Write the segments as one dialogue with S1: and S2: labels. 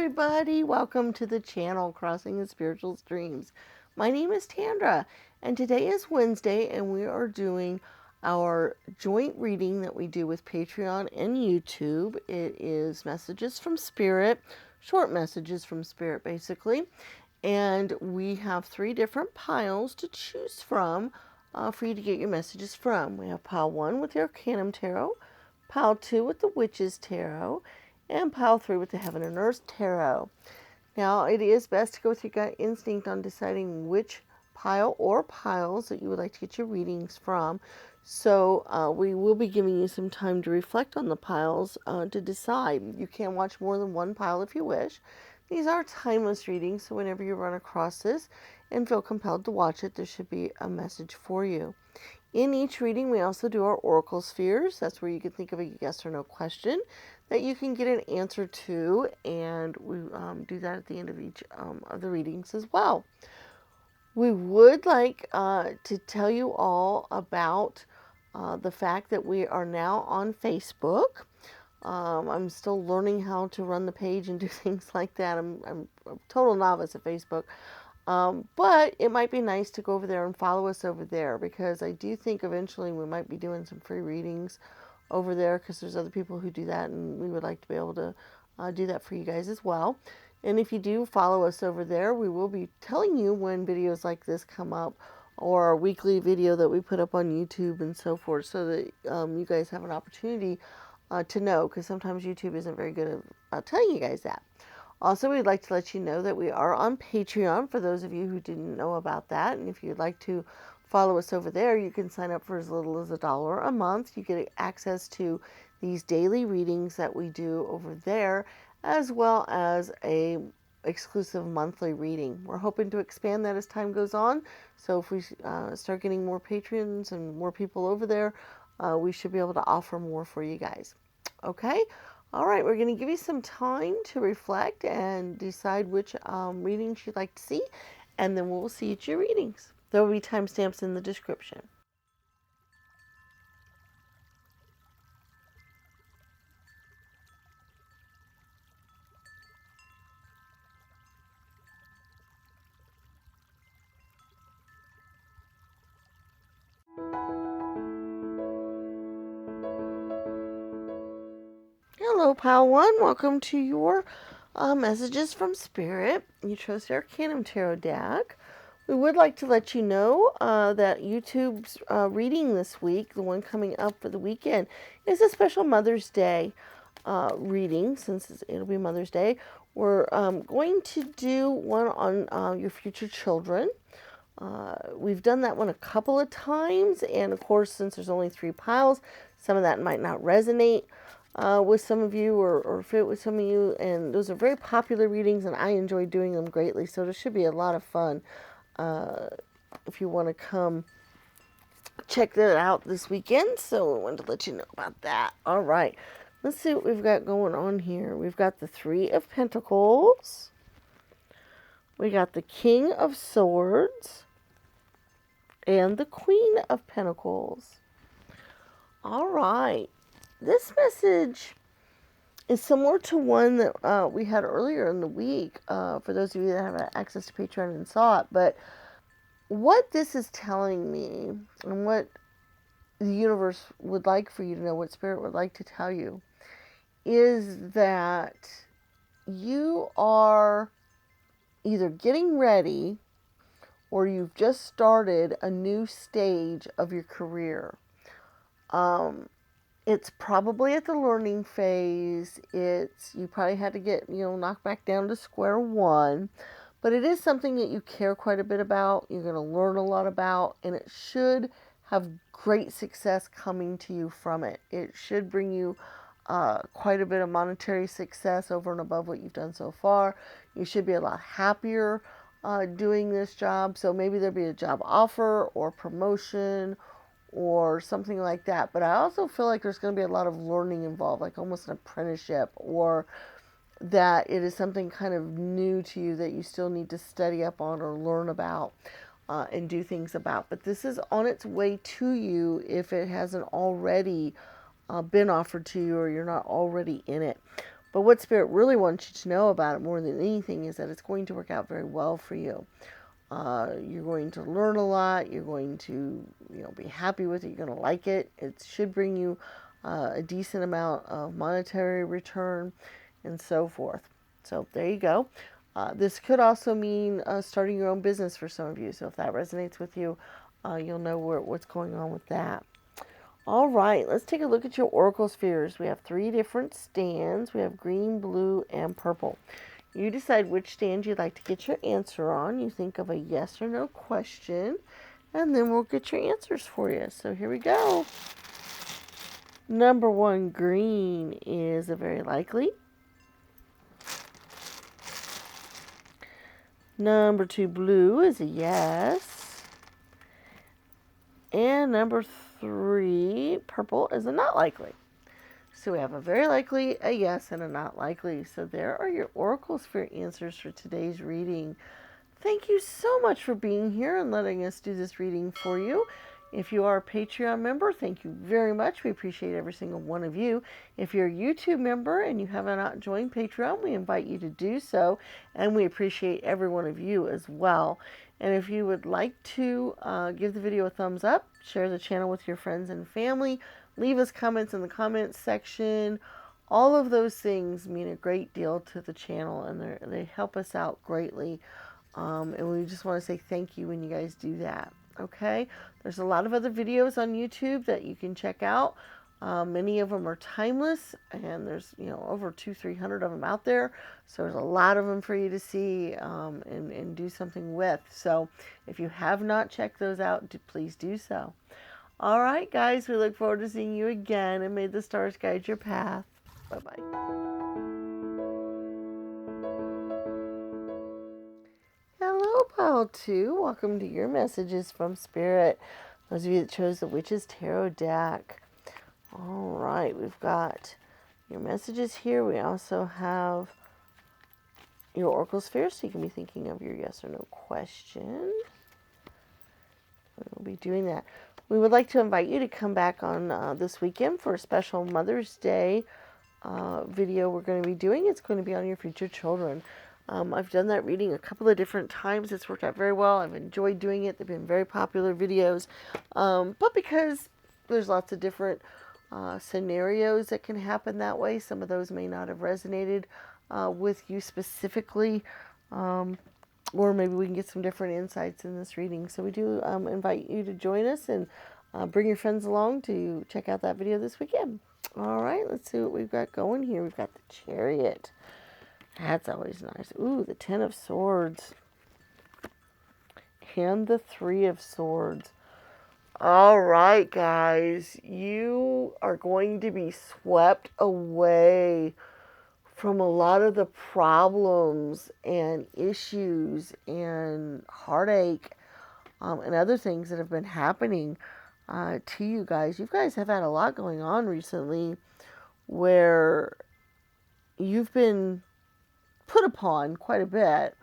S1: everybody, welcome to the channel Crossing the Spiritual Streams. My name is Tandra, and today is Wednesday, and we are doing our joint reading that we do with Patreon and YouTube. It is Messages from Spirit, short messages from Spirit basically, and we have 3 different piles to choose from for you to get your messages from. We have pile 1 with the Arcanum Tarot, pile 2 with the Witches Tarot, and pile 3 with the Heaven and Earth Tarot. Now, it is best to go with your gut instinct on deciding which pile or piles that you would like to get your readings from. So we will be giving you some time to reflect on the piles to decide. You can watch more than one pile if you wish. These are timeless readings, so whenever you run across this and feel compelled to watch it, there should be a message for you. In each reading, we also do our oracle spheres. That's where you can think of a yes or no question that you can get an answer to, and we do that at the end of each of the readings as well. We would like to tell you all about the fact that we are now on Facebook. I'm still learning how to run the page and do things like that. I'm a total novice at Facebook. But it might be nice to go over there and follow us over there, because I do think eventually we might be doing some free readings over there, because there's other people who do that, and we would like to be able to do that for you guys as well. And if you do follow us over there, we will be telling you when videos like this come up, or our weekly video that we put up on YouTube and so forth, so that you guys have an opportunity to know, because sometimes YouTube isn't very good at telling you guys that. Also, we'd like to let you know that we are on Patreon, for those of you who didn't know about that. And if you'd like to follow us over there, you can sign up for as little as $1 a month. You get access to these daily readings that we do over there, as well as a exclusive monthly reading. We're hoping to expand that as time goes on. So if we start getting more patrons and more people over there, we should be able to offer more for you guys. Okay? All right, we're going to give you some time to reflect and decide which readings you'd like to see, and then we'll see you at your readings. There will be timestamps in the description. Hello, Pile 1. Welcome to your Messages from Spirit. You chose the Arcanum Tarot deck. We would like to let you know that YouTube's reading this week, the one coming up for the weekend, is a special Mother's Day reading. Since it'll be Mother's Day, we're going to do one on your future children. We've done that one a couple of times, and of course, since there's only 3 piles, some of that might not resonate with some of you or fit with some of you, and those are very popular readings, and I enjoy doing them greatly, so this should be a lot of fun if you want to come check that out this weekend. So I wanted to let you know about that. All right, let's see what we've got going on here. We've got the 3 of Pentacles, we got the King of Swords, and the Queen of Pentacles. All right. This message is similar to one that we had earlier in the week, for those of you that have access to Patreon and saw it. But what this is telling me, and what the universe would like for you to know, what Spirit would like to tell you, is that you are either getting ready or you've just started a new stage of your career. It's probably at the learning phase. You probably had to get, knocked back down to square one. But it is something that you care quite a bit about. You're going to learn a lot about. And it should have great success coming to you from it. It should bring you quite a bit of monetary success over and above what you've done so far. You should be a lot happier doing this job. So maybe there'll be a job offer or promotion or something like that. But I also feel like there's going to be a lot of learning involved, like almost an apprenticeship, or that it is something kind of new to you that you still need to study up on or learn about and do things about. But this is on its way to you if it hasn't already been offered to you, or you're not already in it. But what Spirit really wants you to know about it more than anything is that it's going to work out very well for you. You're going to learn a lot. You're going to, be happy with it. You're going to like it. It should bring you a decent amount of monetary return and so forth. So there you go. This could also mean starting your own business for some of you. So if that resonates with you, you'll know what's going on with that. All right, let's take a look at your oracle spheres. We have 3 different stands. We have green, blue, and purple. You decide which stand you'd like to get your answer on. You think of a yes or no question, and then we'll get your answers for you. So here we go. Number 1, green, is a very likely. Number 2, blue, is a yes. And number 3, purple, is a not likely. So we have a very likely, a yes, and a not likely. So there are your oracle sphere answers for today's reading. Thank you so much for being here and letting us do this reading for you. If you are a Patreon member, thank you very much. We appreciate every single one of you. If you're a YouTube member and you have not joined Patreon, we invite you to do so, and we appreciate every one of you as well. And if you would like to give the video a thumbs up, share the channel with your friends and family, leave us comments in the comments section. All of those things mean a great deal to the channel, and they help us out greatly. And we just want to say thank you when you guys do that. Okay, there's a lot of other videos on YouTube that you can check out. Many of them are timeless, and there's over 200-300 of them out there. So there's a lot of them for you to see and do something with. So if you have not checked those out, please do so. All right, guys, we look forward to seeing you again, and may the stars guide your path. Bye-bye. Hello, Pile 2. Welcome to your messages from Spirit. Those of you that chose the Witch's Tarot deck. All right, we've got your messages here. We also have your oracle sphere, so you can be thinking of your yes or no question. We'll be doing that. We would like to invite you to come back on this weekend for a special Mother's Day video we're going to be doing. It's going to be on your future children. I've done that reading a couple of different times. It's worked out very well. I've enjoyed doing it. They've been very popular videos. But because there's lots of different scenarios that can happen that way, some of those may not have resonated with you specifically. Or maybe we can get some different insights in this reading. So we do invite you to join us and bring your friends along to check out that video this weekend. All right, let's see what we've got going here. We've got the Chariot. That's always nice. Ooh, the 10 of Swords. And the 3 of Swords. All right, guys. You are going to be swept away from a lot of the problems and issues and heartache and other things that have been happening to you guys. You guys have had a lot going on recently where you've been put upon quite a bit.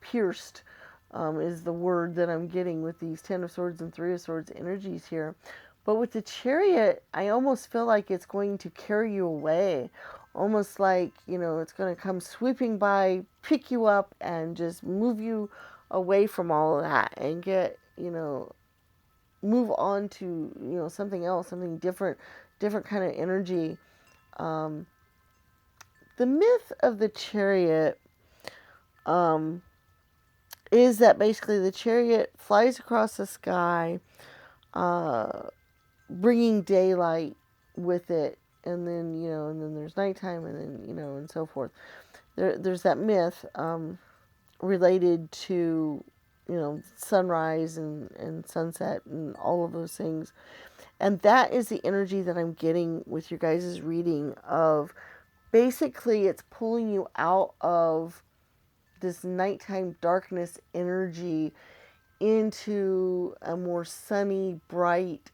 S1: Pierced is the word that I'm getting with these 10 of Swords and 3 of Swords energies here. But with the Chariot, I almost feel like it's going to carry you away. Almost like, it's going to come sweeping by, pick you up, and just move you away from all of that and get, move on to, something else, something different kind of energy. The myth of the Chariot is that basically the Chariot flies across the sky, bringing daylight with it, and then and then there's nighttime, and then and so forth. There's that myth related to sunrise and sunset and all of those things, and that is the energy that I'm getting with your guys' reading of. Basically, it's pulling you out of this nighttime darkness energy into a more sunny, bright,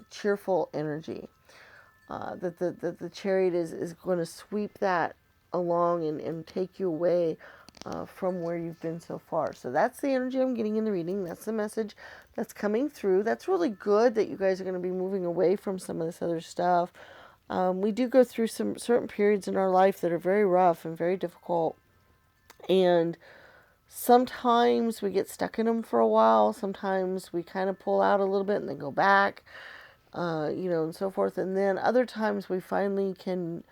S1: cheerful energy. That the Chariot is going to sweep that along and take you away from where you've been so far. So that's the energy I'm getting in the reading. That's the message that's coming through. That's really good that you guys are going to be moving away from some of this other stuff. We do go through some certain periods in our life that are very rough and very difficult. And sometimes we get stuck in them for a while. Sometimes we kind of pull out a little bit and then go back, and so forth. And then other times we finally can,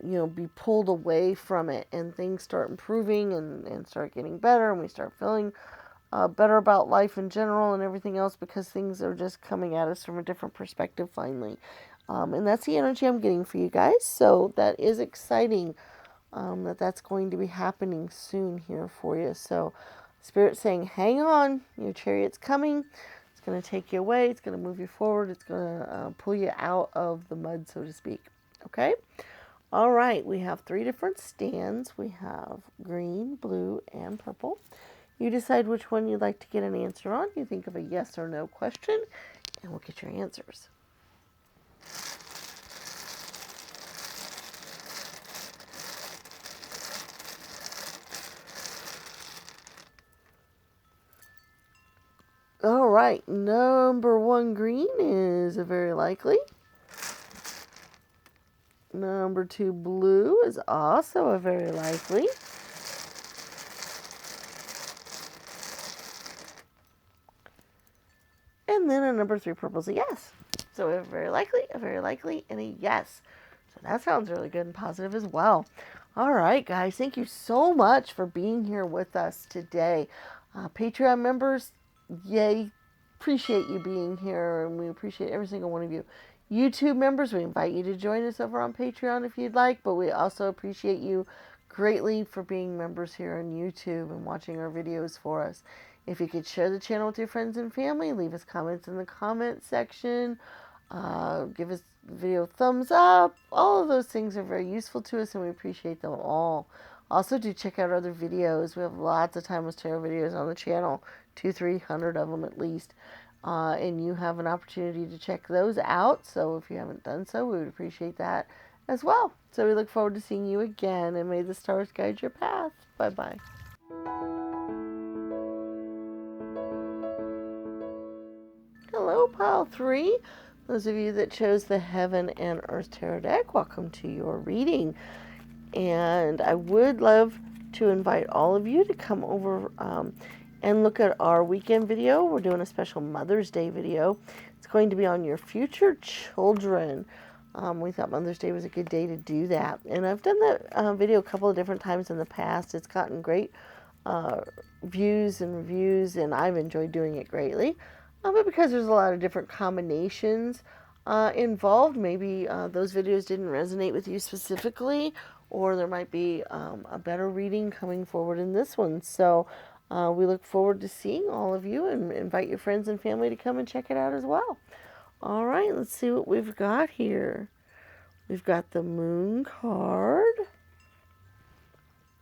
S1: be pulled away from it and things start improving and start getting better, and we start feeling better about life in general and everything else because things are just coming at us from a different perspective finally. And that's the energy I'm getting for you guys. So that is exciting, that's going to be happening soon here for you. So Spirit saying, hang on, your chariot's coming. It's going to take you away. It's going to move you forward. It's going to pull you out of the mud, so to speak. Okay? All right, we have 3 different stands. We have green, blue, and purple. You decide which one you'd like to get an answer on. You think of a yes or no question, and we'll get your answers. All right, number 1 green is a very likely. Number 2 blue is also a very likely. And then a number 3 purple is a yes. So a very likely, and a yes. So that sounds really good and positive as well. All right, guys, thank you so much for being here with us today. Patreon members, yay, appreciate you being here, and we appreciate every single one of you. YouTube members, we invite you to join us over on Patreon if you'd like, but we also appreciate you greatly for being members here on YouTube and watching our videos for us. If you could share the channel with your friends and family, leave us comments in the comment section, give us the video a thumbs up. All of those things are very useful to us, and we appreciate them all. Also, do check out other videos. We have lots of timeless tarot videos on the channel, 200-300 of them at least. And you have an opportunity to check those out. So if you haven't done so, we would appreciate that as well. So we look forward to seeing you again, and may the stars guide your path. Bye-bye. Hello, Pile 3. Those of you that chose the Heaven and Earth Tarot deck, welcome to your reading. And I would love to invite all of you to come over and look at our weekend video. We're doing a special Mother's Day video. It's going to be on your future children. We thought Mother's Day was a good day to do that. And I've done that video a couple of different times in the past. It's gotten great views and reviews, and I've enjoyed doing it greatly. But because there's a lot of different combinations involved, maybe those videos didn't resonate with you specifically, or there might be a better reading coming forward in this one. So we look forward to seeing all of you, and invite your friends and family to come and check it out as well. All right, let's see what we've got here. We've got the Moon card.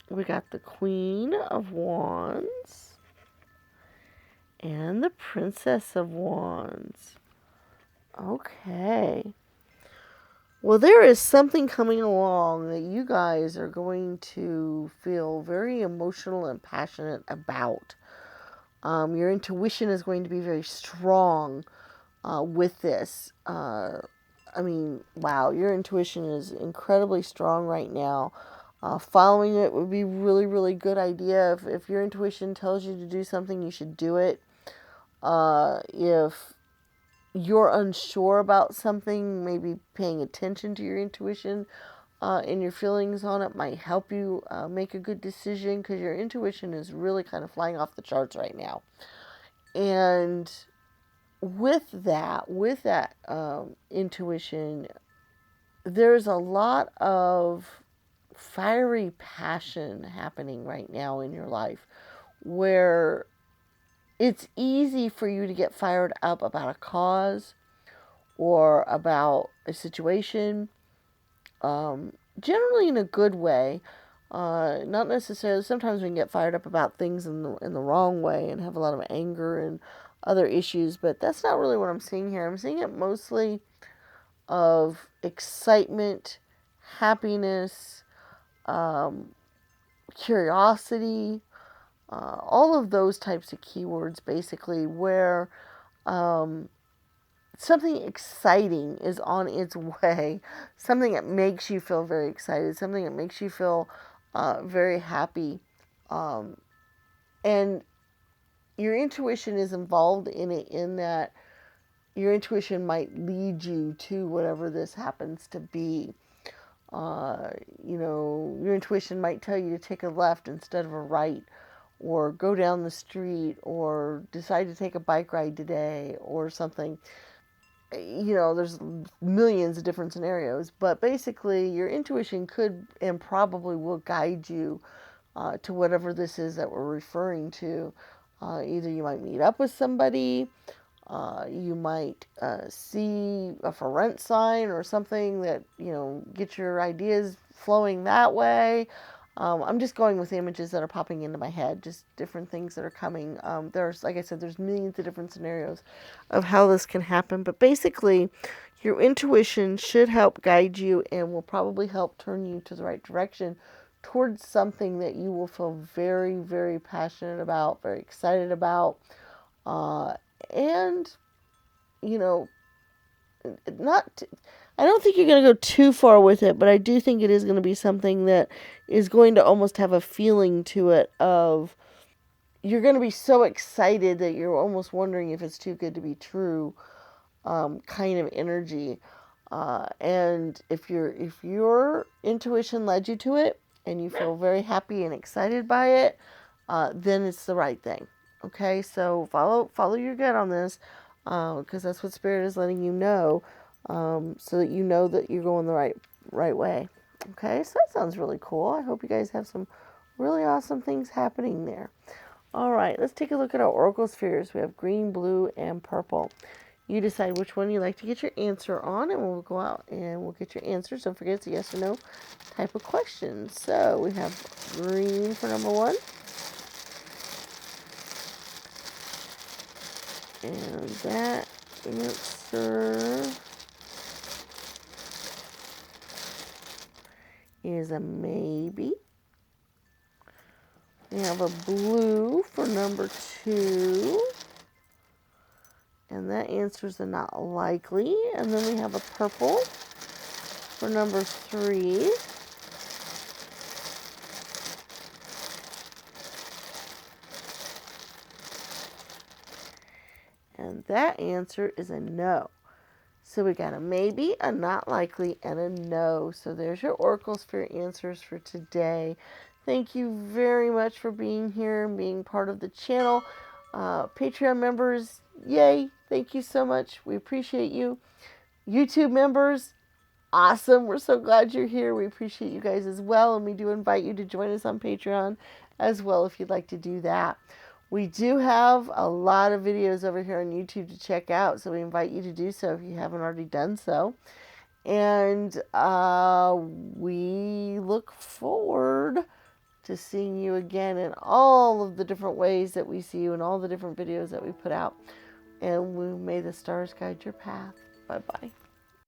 S1: We got the Queen of Wands. And the Princess of Wands. Okay. Well, there is something coming along that you guys are going to feel very emotional and passionate about. Your intuition is going to be very strong with this. Wow, your intuition is incredibly strong right now. Following it would be really, really good idea. If your intuition tells you to do something, you should do it. If you're unsure about something, maybe paying attention to your intuition and your feelings on it might help you make a good decision, because your intuition is really kind of flying off the charts right now. And with that intuition, there's a lot of fiery passion happening right now in your life, where it's easy for you to get fired up about a cause or about a situation, generally in a good way. Not necessarily. Sometimes we can get fired up about things in the wrong way and have a lot of anger and other issues, but that's not really what I'm seeing here. I'm seeing it mostly of excitement, happiness, curiosity, all of those types of keywords, basically, where something exciting is on its way, something that makes you feel very excited, something that makes you feel very happy. And your intuition is involved in it, in that your intuition might lead you to whatever this happens to be. You know, your intuition might tell you to take a left instead of a right, or go down the street, or decide to take a bike ride today, or something. You know, there's millions of different scenarios, but basically, your intuition could and probably will guide you to whatever this is that we're referring to. Either you might meet up with somebody, you might see a for rent sign or something that, you know, get your ideas flowing that way. I'm just going with images that are popping into my head, just different things that are coming. There's, like I said, there's millions of different scenarios of how this can happen, but basically, your intuition should help guide you and will probably help turn you to the right direction towards something that you will feel very, very passionate about, very excited about. And, you know, not, I don't think you're going to go too far with it, but I do think it is going to be something that is going to almost have a feeling to it of, you're going to be so excited that you're almost wondering if it's too good to be true, kind of energy. And if your intuition led you to it and you feel very happy and excited by it, then it's the right thing. Okay, so follow your gut on this, because that's what Spirit is letting you know, so that you know that you're going the right way. Okay, so that sounds really cool. I hope you guys have some really awesome things happening there. All right, let's take a look at our Oracle spheres. We have green, blue, and purple. You decide which one you'd like to get your answer on, and we'll go out and we'll get your answers. Don't forget it's a yes or no type of question. So we have green for number 1. And that answer is a maybe. We have a blue for number 2. And that answer is a not likely. And then we have a purple for number 3. And that answer is a no. So we got a maybe, a not likely, and a no. So there's your Oracle Sphere answers for today. Thank you very much for being here and being part of the channel. Patreon members, yay. Thank you so much. We appreciate you. YouTube members, awesome. We're so glad you're here. We appreciate you guys as well. And we do invite you to join us on Patreon as well if you'd like to do that. We do have a lot of videos over here on YouTube to check out, so we invite you to do so if you haven't already done so. And we look forward to seeing you again in all of the different ways that we see you and all the different videos that we put out. And may the stars guide your path. Bye-bye.